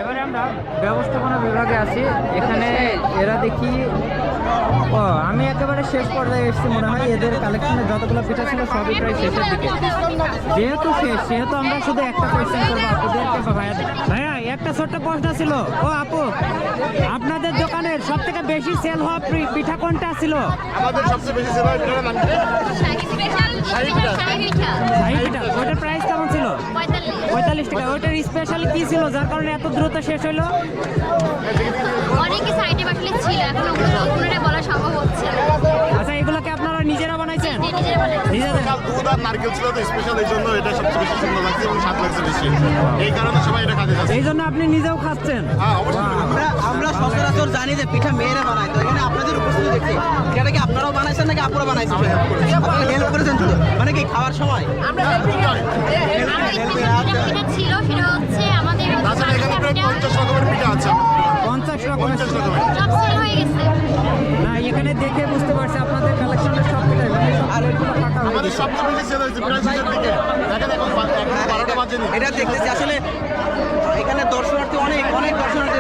এবারে আমরা ব্যবস্থাপনা বিভাগে আছি। এখানে এরা দেখি আমি একেবারে শেষ পর্যায়ে এসেছি মনে হয়। এদের কালেকশনে যতগুলো পিঠা ছিল সবই প্রায় শেষের দিকে। যেহেতু শেষ সেহেতু আমরা শুধু একটা কোয়েশ্চেন করবো আপুদেরকে। ভাইয়া একটা ছোট্ট প্রশ্ন ছিল। ও আপু, আপনাদের দোকানের সব থেকে বেশি সেল হওয়া পিঠা কোনটা ছিল? আমাদের সবচেয়ে বেশি সেল হয় পিঠাটা নাম কি? শাহী পিঠা। শাহী পিঠা। ওইটার প্রাইস কেমন ছিল? 45 টাকা। ওইটার স্পেশাল কি ছিল যার কারণে এত দ্রুত শেষ হলো? অনেকে সাইডে বাটলে ছিল, এখন ওগুলো পুনরায় বলা সম্ভব হচ্ছে না। আচ্ছা, এগুলোকে আপনারা নিজেরা বানাইছেন? নিজেরা বানাইছি। নিজেদের? কাল দুধ আর নারকেল ছিল তো স্পেশাল, এই জন্য এটা সবচেয়ে বেশি সুন্দর লাগছে এবং স্বাদ লাগছে বেশি। এই কারণে সবাই এটা কাজে যাচ্ছে। এই জন্য আপনি নিজেও খাচ্ছেন? হ্যাঁ, অবশ্যই। আমরা সচরাচর জানি যে পিঠা মেয়েরা বানায়, তো এখানে আপনাদের উপস্থিতি দেখছি সেটা কি আপনারাও বানাইছেন নাকি আপুরা বানাইছেন? আপনারা হেল্প করেছেন তো, মানে কি খাওয়ার সময়? আমরা পিঠা ছিল, সেটা হচ্ছে আমাদের তাছাড়া এখানে প্রায় 50 রকমের পিঠা আছে। 50 রকমের? 50 রকমের। সব সেল হয়ে গেছে। না, এখানে দেখে বুঝতে পারছি আপনাদের কালেকশনের সব পিঠাই মানে সব আরেকগুলো ফাঁকা হয়ে আমাদের গেছে। সবচেয়ে বেশি সেল হয়েছে প্রায় শেষের দিকে। দেখেন এখন 12টা বাজেনি। এটা দেখতেছি আসলে এখানে দর্শনার্থী অনেক দর্শনার্থী